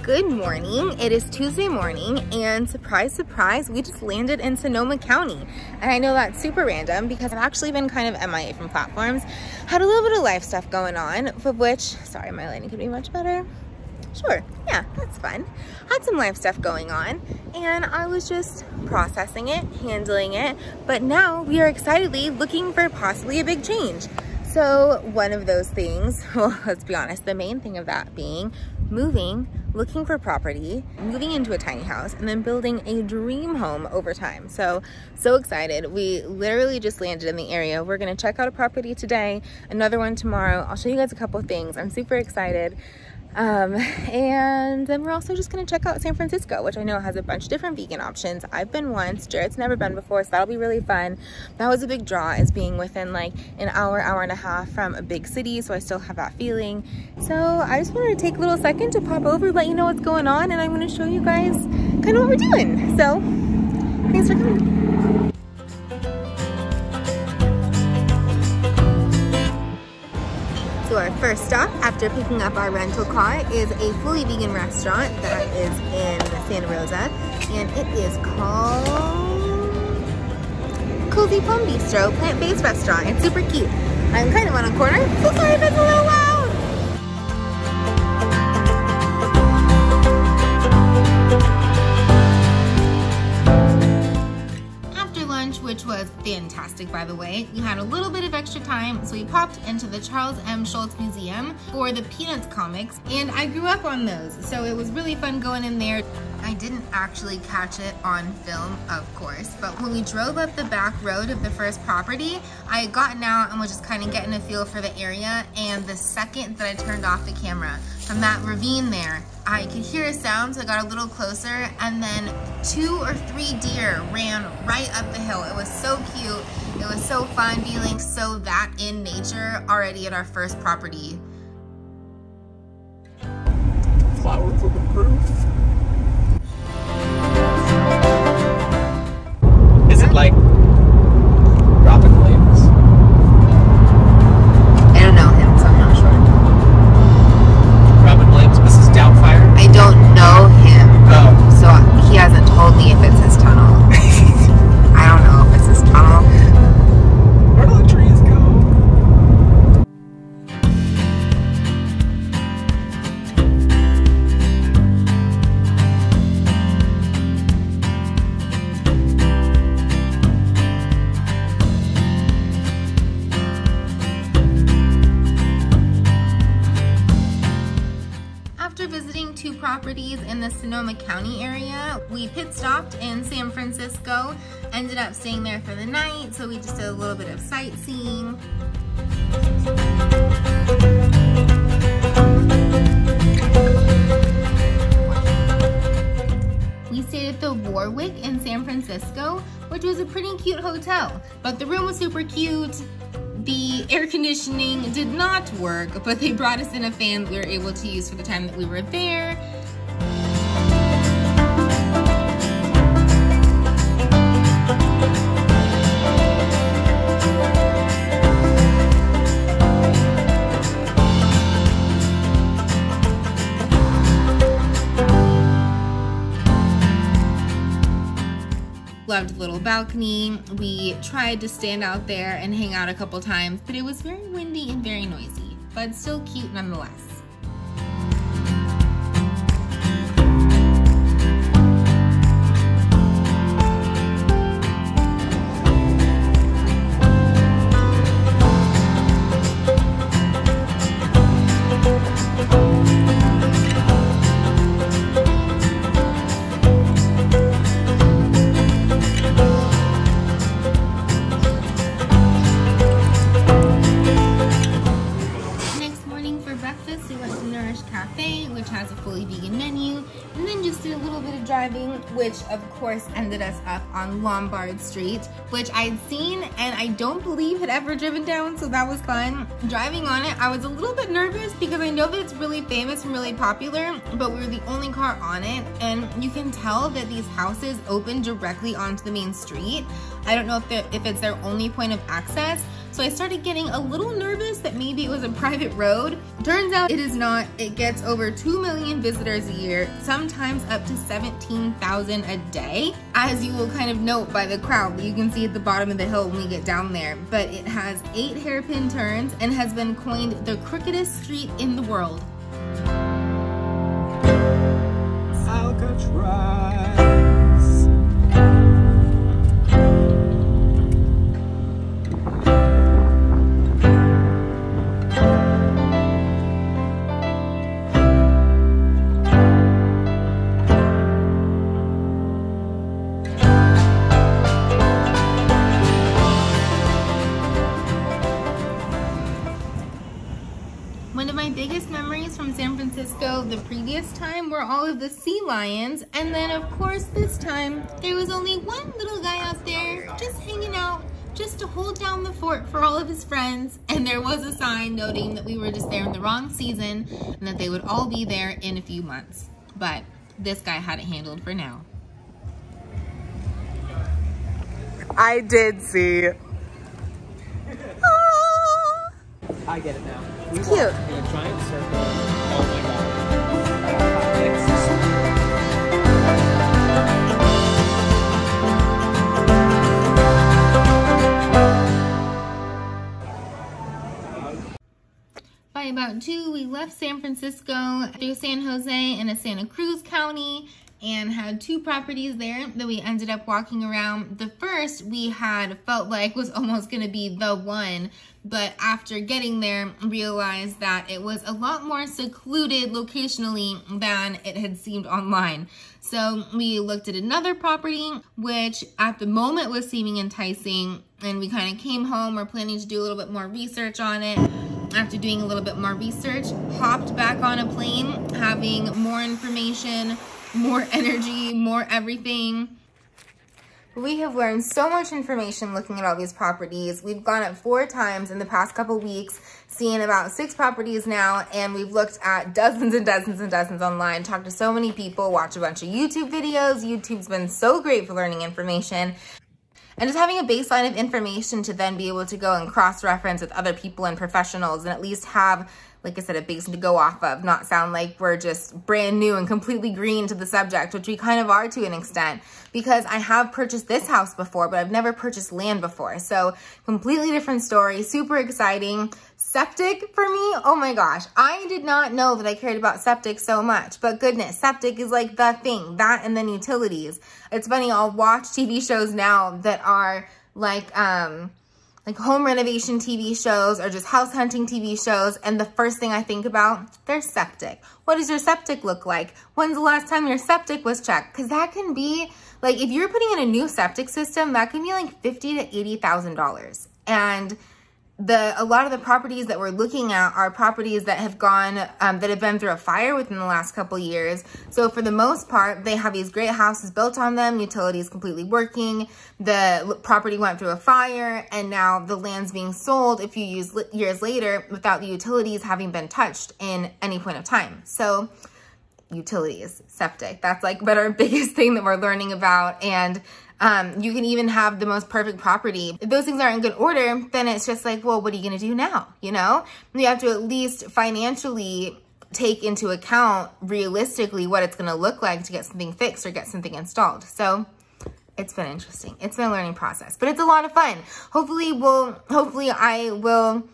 Good morning. It is Tuesday morning and surprise, surprise, we just landed in Sonoma County. And I know that's super random because I've actually been kind of MIA from platforms. Had a little bit of life stuff going on, of which, sorry, my lighting could be much better. Sure, yeah, that's fun. Had some life stuff going on and I was just processing it, handling it, but now we are excitedly looking for possibly a big change. So one of those things, well, let's be honest, the main thing of that being moving, looking for property, moving into a tiny house, and then building a dream home over time. So excited. We literally just landed in the area. We're gonna check out a property today, another one tomorrow. I'll show you guys a couple of things. I'm super excited. And then we're also just gonna check out San Francisco, which I know has a bunch of different vegan options. I've been once, Jared's never been before, so that'll be really fun. That was a big draw, is being within like an hour, hour and a half from a big city, so I still have that feeling. So I just wanted to take a little second to pop over, let you know what's going on, and I'm gonna show you guys kind of what we're doing. So thanks for coming. So our first stop after picking up our rental car is a fully vegan restaurant that is in Santa Rosa, and it is called Cozy Plum Bistro, plant-based restaurant. It's super cute. I'm kind of on a corner, so sorry if it's a little loud. Which was fantastic, by the way. We had a little bit of extra time, so we popped into the Charles M. Schulz Museum for the Peanuts comics, and I grew up on those, so it was really fun going in there. I didn't actually catch it on film, of course, but when we drove up the back road of the first property, I had gotten out and was just kind of getting a feel for the area, and the second that I turned off the camera, from that ravine there, I could hear a sound, so I got a little closer, and then 2 or 3 deer ran right up the hill. It was so cute. It was so fun feeling so that in nature already at our first property. Flower for the proof. Is it like Robin Williams? I don't know him, so I'm not sure. Robin Williams, Mrs. Doubtfire? I don't know him, so he hasn't told me if it's his tunnel. I don't know if it's his tunnel. Where do the trees go? After visiting 2 properties in the Sonoma County area, we pit stopped in San Francisco, ended up staying there for the night, so we just did a little bit of sightseeing. We stayed at the Warwick in San Francisco, which was a pretty cute hotel, but the room was super cute. The air conditioning did not work, but they brought us in a fan that we were able to use for the time that we were there. Loved the little balcony. We tried to stand out there and hang out a couple times, but it was very windy and very noisy, but still cute nonetheless. Has a fully vegan menu, and then just did a little bit of driving, which of course ended us up on Lombard Street, which I'd seen and I don't believe had ever driven down, so that was fun. Driving on it, I was a little bit nervous because I know that it's really famous and really popular, but we were the only car on it, and you can tell that these houses open directly onto the main street. I don't know if it's their only point of access, So I started getting a little nervous that maybe it was a private road. Turns out it is not. It gets over 2 million visitors a year, sometimes up to 17,000 a day, as you will kind of note by the crowd that you can see at the bottom of the hill when we get down there. But it has 8 hairpin turns and has been coined the crookedest street in the world. Alcatraz. One of my biggest memories from San Francisco the previous time were all of the sea lions, and then of course this time there was only one little guy out there just hanging out, just to hold down the fort for all of his friends, and there was a sign noting that we were just there in the wrong season and that they would all be there in a few months. But this guy had it handled for now. I did see. I get it now. It's We cute. walked in a giant circle. Oh my god. By about 2, we left San Francisco through San Jose and Santa Cruz County and had 2 properties there that we ended up walking around. The first we had felt like was almost going to be the one, but after getting there realized that it was a lot more secluded locationally than it had seemed online. So we looked at another property, which at the moment was seeming enticing, and we kind of came home. We're planning to do a little bit more research on it. After doing a little bit more research, hopped back on a plane, having more information, more energy, more everything. We have learned so much information looking at all these properties. We've gone up 4 times in the past couple weeks, seeing about 6 properties now, and we've looked at dozens and dozens and dozens online, talked to so many people, watched a bunch of YouTube videos. YouTube's been so great for learning information. And just having a baseline of information to then be able to go and cross-reference with other people and professionals and at least have, like I said, a baseline to go off of, not sound like we're just brand new and completely green to the subject, which we kind of are to an extent, because I have purchased this house before, but I've never purchased land before. So completely different story, super exciting. Septic for me, oh my gosh, I did not know that I cared about septic so much, but goodness, septic is like the thing, that and then utilities. It's funny, I'll watch TV shows now that are like home renovation TV shows or just house hunting TV shows, and the first thing I think about, their septic. What does your septic look like? When's the last time your septic was checked? Because that can be, like, if you're putting in a new septic system, that can be like $50,000 to $80,000. And a lot of the properties that we're looking at are properties that have gone, that have been through a fire within the last couple years. So for the most part, they have these great houses built on them, utilities completely working, the property went through a fire, and now the land's being sold a few years later without the utilities having been touched in any point of time. So utilities, septic, that's like our biggest thing that we're learning about. And you can even have the most perfect property. If those things aren't in good order, then it's just like, well, what are you going to do now? You know, you have to at least financially take into account realistically what it's going to look like to get something fixed or get something installed. So it's been interesting. It's been a learning process, but it's a lot of fun. Hopefully I will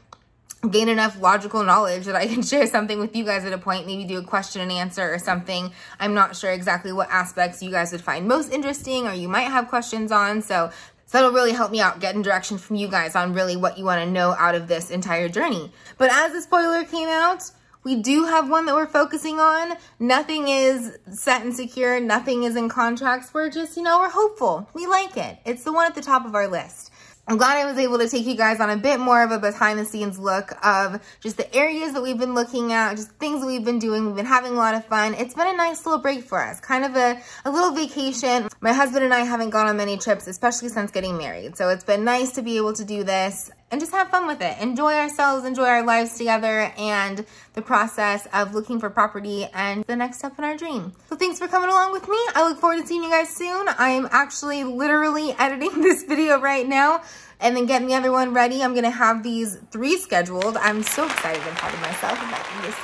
gain enough logical knowledge that I can share something with you guys at a point, maybe do a question and answer or something. I'm not sure exactly what aspects you guys would find most interesting or you might have questions on. So that'll really help me out getting direction from you guys on really what you want to know out of this entire journey. But as the spoiler came out, we do have one that we're focusing on. Nothing is set and secure. Nothing is in contracts. We're just, we're hopeful. We like it. It's the one at the top of our list. I'm glad I was able to take you guys on a bit more of a behind the scenes look of just the areas that we've been looking at, just things that we've been doing. We've been having a lot of fun. It's been a nice little break for us, kind of a little vacation. My husband and I haven't gone on many trips, especially since getting married. So it's been nice to be able to do this and just have fun with it. Enjoy ourselves, enjoy our lives together, and the process of looking for property and the next step in our dream. So thanks for coming along with me. I look forward to seeing you guys soon. I am actually literally editing this video right now. and then getting the other one ready. I'm gonna have these 3 scheduled. I'm so excited and proud of myself about this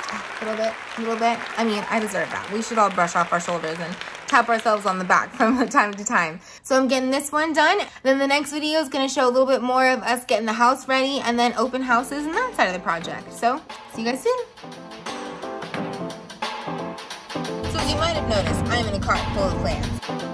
little bit. I mean, I deserve that. We should all brush off our shoulders and tap ourselves on the back from time to time. So I'm getting this one done. Then the next video is gonna show a little bit more of us getting the house ready and then open houses and that side of the project. So see you guys soon. So as you might have noticed, I'm in a cart full of plants.